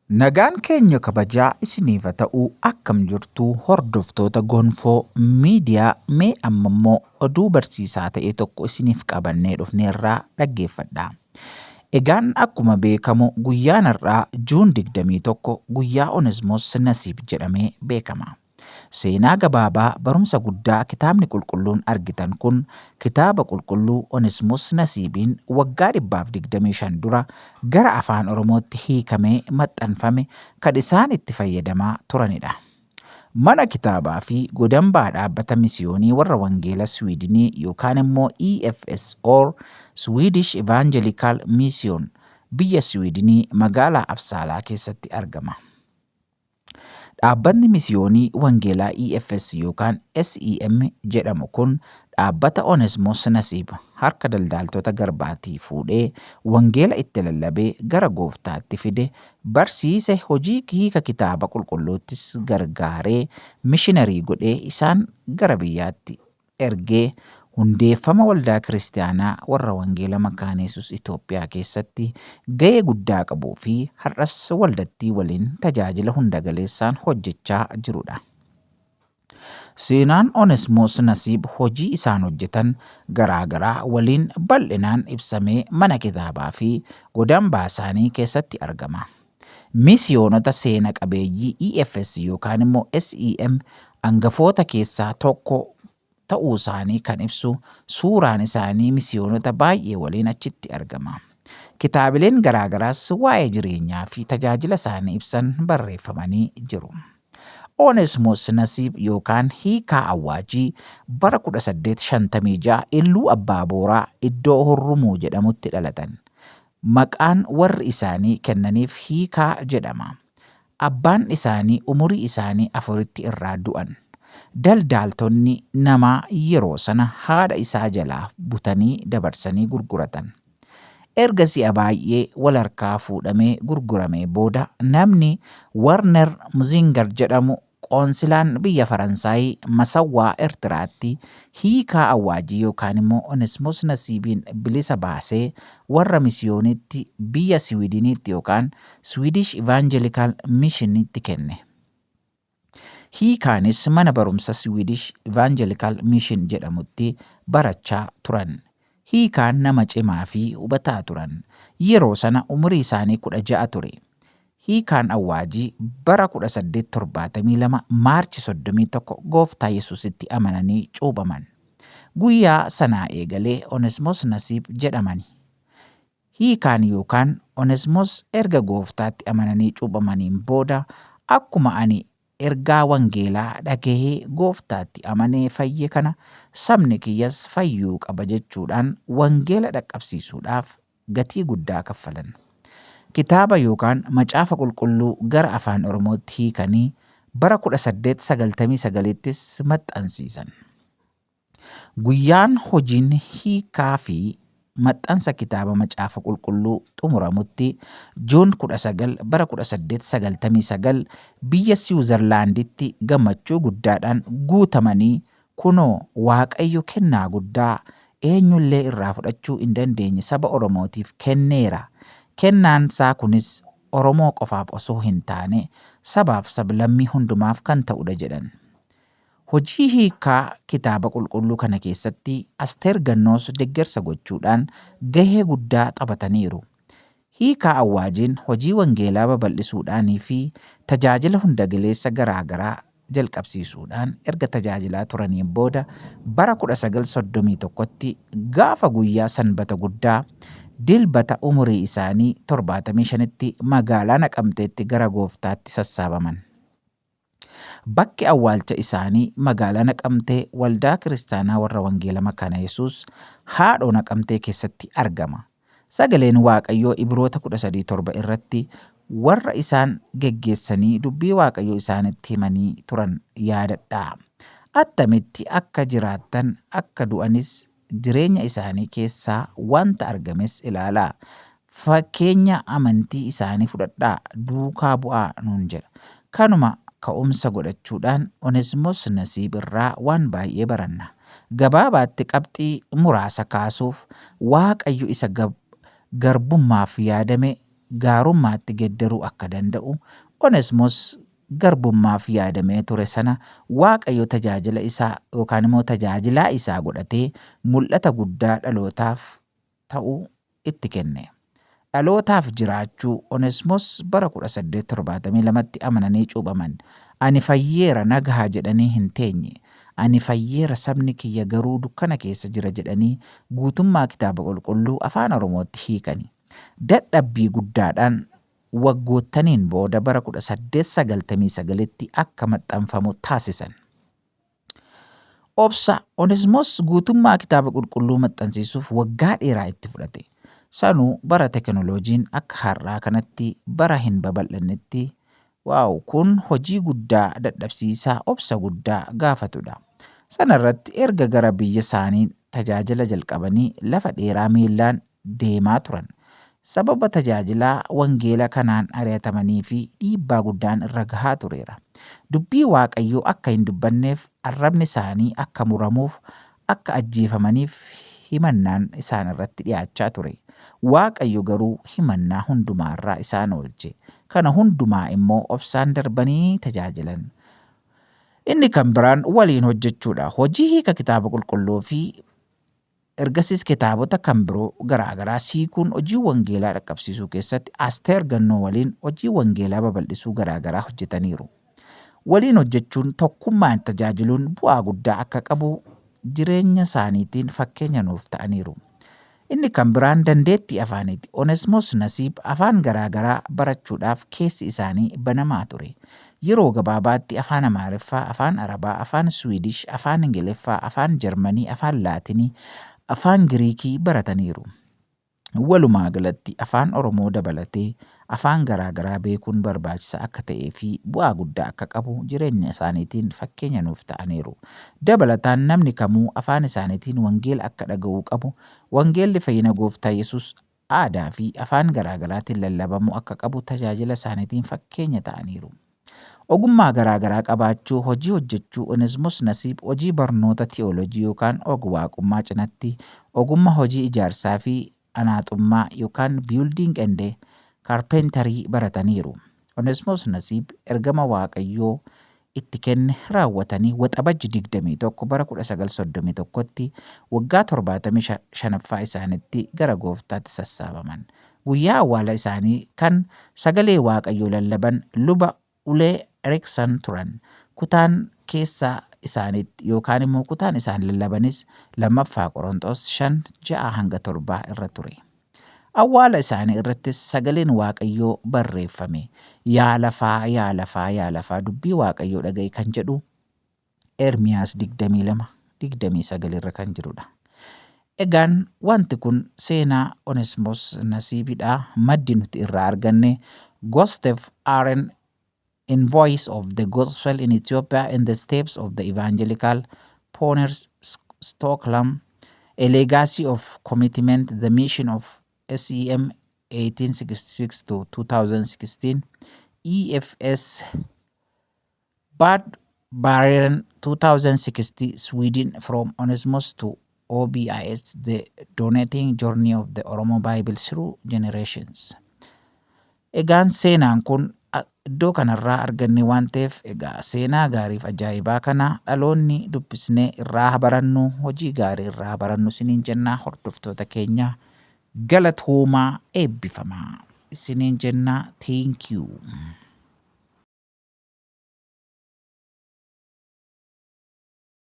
Nagaan keenya kabajaa isiniif haa ta'u akkam jirtu hordoftoota gonfoo miidiyaa mee amma immoo oduu barsiisaa ta'e tokko isiniif qabannee dhufneerraa dhaggeeffadha. Egaan akkuma beekamu guyyaan har'aa Juun 21 guyyaa Onesmoos Nasiib jedhamee beekama. Seenaa gabaabaa barumsa guddaa kitaabni qulqulluun argitan kun kitaaba qulqulluu Onesmoos Nasiibiin waggaa 125 dura gara afaan Oromootti hiikamee maxxanfame kan isaan itti fayyadamaa turanidha. Mana kitaabaa fi godambaa dhaabbata misiyoonii warra wangeela Swiidinii yookaan immoo EFS or Swedish Evangelical Mission biyya Swiidinii magaalaa Absaalaa keessatti argama. Dhaabbanni misiyoonii wangeelaa EFS yookaan SEM jedhamu kun dhaabbata Onesmoos Nasiib harka daldaaltota garbaatii fuudhee wangeela itti lallabee gara gooftaatti fide barsiise hojii hiika kitaaba qulqulluuttis gargaaree mishiinarii godhee isaan gara biyyaatti ergee hundeeffama waldaa kiristaanaa warra wangeela makaana Yesuus Itoophiyaa keessatti ga'ee guddaa qabuu fi har'as waldattii waliin tajaajila hunda galeessaan hojjechaa jirudha. Seenaan Onesmoos Nasiib hojii isaan hojjetan garaagaraa waliin bal'inaan ibsamee mana kitaabaa fi godambaa isaanii keessatti argama. Misiyoonota seena qabeeyyii EFS yookaan immoo SEM hangafoota keessaa tokko ta'uu isaanii kan ibsu suuraan isaanii misiyoonota baay'ee waliin achitti argama. Kitaabileen garaagaraas waa'ee jireenyaa fi tajaajila isaanii ibsan barreeffamanii jiru. Onesmoos Nasiib yookaan hiikaa awwaajii bara 1856 Illuu Abbaa Booraa iddoo Hurrumuu jedhamutti dhalatan. Maqaan warri isaanii kennaniif hiikaa jedhama. Abbaan isaanii umurii isaanii 4 irraa du'an. Daldaaltonni namaa yeroo sana haadha isaa jalaa butanii dabarsanii gurguratan. Erga si'a baay'ee wal harkaa fuudhamee gurguramee booda namni Warner Muzingar jedhamu qoonsilaan biyya Faransaayii masawwaa Eertiraatti hiikaa awwaajii yookaan immoo Onesmoos Nasiibiin bilisa baasee warra misiyoonitti biyya Swiidiniitti yookaan Swedish Evangelical Missionitti kenne. Hiikaanis mana barumsa Swedish Evangelical Mission jedhamutti barachaa turan. Hiikaan nama cimaa fi hubataa turan. Yeroo sana umurii isaanii 16 ture. Hiikaan awwaajii bara 1872 Maarchi 31 gooftaa Yesuusitti amananii cuubaman. Guyyaa sanaa eegalee Onesmoos Nasiib jedhamani. Hiikaan yookaan Onesmoos erga gooftaatti amananii cuubamaniin booda akkuma ani ergaa wangeelaa dhagahee gooftaatti amanee fayye kana sabni kiyyas fayyuu qaba jechuudhaan wangeela dhaqqabsiisuudhaaf gatii guddaa kaffalan. Kitaaba yookaan macaafa qulqulluu gara afaan Oromootti hiikanii bara 1899ttis maxxansiisan. Guyyaan hojiin hiikaa fi maxxansa kitaaba macaafa qulqulluu xumuramutti Juun 19 bara 1899 biyya Siwiizerlaanditti gammachuu guddaadhaan guutamanii kunoo Waaqayyo kennaa guddaa eenyullee irraa fudhachuu hin dandeenye saba Oromootiif kenneera. Kennaan isaa kunis Oromoo qofaaf osoo hin taane sabaaf sablammii hundumaaf kan ta'udha jedhan. Hojii hiikaa kitaaba qulqulluu kana keessatti Asteer Gannoos deeggarsa gochuudhaan gahee guddaa taphataniiru. Hiikaa awwaajiin hojii wangeelaa babal'isuudhaanii fi tajaajila hunda galeessa garaagaraa jalqabsiisuudhaan erga tajaajilaa turaniin booda bara 1931tti gaafa guyyaa sanbata guddaa dilbata umurii isaanii 75tti magaalaa Naqamteetti gara gooftaatti sassaabaman. Bakki awwaalcha isaanii magaalaa Naqamtee waldaa kiristaanaa warra wangeela makaana Yesuus haadhoo Naqamtee keessatti argama. Sagaleen Waaqayyoo Ibroota 13:7 irratti warra isaan geggeessanii dubbii Waaqayyoo isaanitti himanii turan yaadadhaa. Attamitti akka jiraattan akka du'anis jireenya isaanii keessaa wanta argames ilaalaa. Fakkeenya amantii isaanii fudhadhaa duukaa bu'aa nuun jedha. Kanuma ka'umsa godhachuudhaan Onesmoos Nasiib irraa waan baay'ee baranna. Gabaabaatti qabxii muraasa kaasuuf Waaqayyo isa garbummaaf yaadame gaarummaatti geeddaruu akka danda'u Oneesimoos garbummaaf yaadamee ture sana Waaqayyo tajaajila isaa yookaan immoo tajaajilaa isaa godhatee mul'ata guddaa dhalootaaf ta'uu itti kenne. Dhalootaaf jiraachuu Oneesimoos bara 1872tti amananii cuuphaman. Ani fayyeera nagaa jedhanii hin teenye. Ani fayyeera sabni kiyya garuu dukkana keessa jira jedhanii guutummaa kitaaba qulqulluu afaan Oromootti hiikani. Dadhabbii guddaadhaan waggoottaniin booda bara 1899tti akka maxxanfamu taasisan. Obsa Oneesimoos guutummaa kitaaba qulqulluu maxxansiisuuf waggaa dheeraa itti fudhate. Sanuu bara teknooloojiin akka har'aa kanatti bara hin babal'annetti kun hojii guddaa dadhabsiisaa obsa guddaa gaafatudha. Sana irratti erga gara biyya isaanii tajaajila jalqabanii lafa dheeraa miillaan deemaa turan. Sababa tajaajilaa wangeela kanaan ari'atamanii fi dhiibbaa guddaan irra gahaa tureera. Dubbii Waaqayyoo akka hin dubbanneef arrabni isaanii akka muramuuf akka ajjeefamaniif himannaan isaan irratti dhiyaachaa ture. Waaqayyo garuu himannaa hundumaa irraa isaan oolche. Kana hundumaa immoo obsaan darbanii tajaajilan. Inni kan biraan waliin hojjechuudha. Hojii hiika kitaaba qulqulluu fi ergasiis kitaabota kan biroo garaagaraa siikuun hojii wangeelaa dhaqqabsiisuu keessatti Asteer Gannoo waliin hojii wangeelaa babal'isuu garaagaraa hojjetaniiru. Waliin hojjechuun tokkummaan tajaajiluun bu'aa guddaa akka qabu jireenya isaaniitiin fakkeenya nuuf ta'aniiru. Inni kan biraan dandeettii afaaniiti. Oneesimoos Nasiib afaan garaagaraa barachuudhaaf keessi isaanii banamaa ture. Yeroo gabaabaatti afaan Amaariffaa, afaan Arabaa, afaan Swiidish, afaan Ingiliffaa, afaan Jarmanii, afaan Laatinii, afaan Giriikii barataniiru. Walumaa galatti afaan Oromoo dabalatee afaan garaagaraa beekuun barbaachisaa akka ta'ee fi bu'aa guddaa akka qabu jireenya isaaniitiin fakkeenya nuuf ta'aniiru. Dabalataan namni kamuu afaan isaaniitiin wangeela akka dhaga'uu qabu, wangeelli fayyina gooftaa Yesuus aadaa fi afaan garaagaraatiin lallabamuu akka qabu tajaajila isaaniitiin fakkeenya ta'aniiru. Ogummaa garaagaraa qabaachuu, hojii hojjechuu Oneesimoos Nasiib hojii barnoota tiyoolojii yookaan ogwaaqummaa cinatti ogummaa hojii ijaarsaa fi anaaxummaa yookaan building and carpentry barataniiru. Oneesimoos Nasiib ergama Waaqayyoo itti kenne raawwatanii waxabajji 21 bara 1931tti waggaa 75ffaa isaanitti gara gooftaatti sassaabaman. Guyyaa awwaala isaanii kan sagalee Waaqayyoo lallaban luba Ulee Eriksan turan. Kutaan keessaa isaaniitti yookaan immoo kutaan isaan lallabanis 2 Qorontos 5:6-7 irra ture. Awwaala isaanii irrattis sagaleen Waaqayyoo barreeffame. Yaa lafaa, yaa lafaa, yaa lafaa dubbii Waaqayyoo dhaga'i kan jedhu Ermiyaas 22:29 irra kan jirudha. Egaan wanti kun seenaa Oneesimoos Nasiibidha. Maddi nuti irraa arganne Gustaf Aaron in Voice of the Gospel in Ethiopia and the Steps of the Evangelical Pioneers Stockholm, A Legacy of Commitment, the Mission of SEM 1866 to 2016, EFS Bad Barren 2060, Sweden, From Oneesimoos to OBIS, The Donating Journey of the Oromo Bible Through Generations. Egaan seenaan kun iddoo kanarraa arganne waan ta'eef egaa seenaa gaariif ajaa'ibaa kana dhaloonni dubbisnee irraa barannu, hojii gaarii irraa barannu isiniin jennaa hordoftoota keenya galatoomaa eebbifamaa isiniin jennaa. Thank you.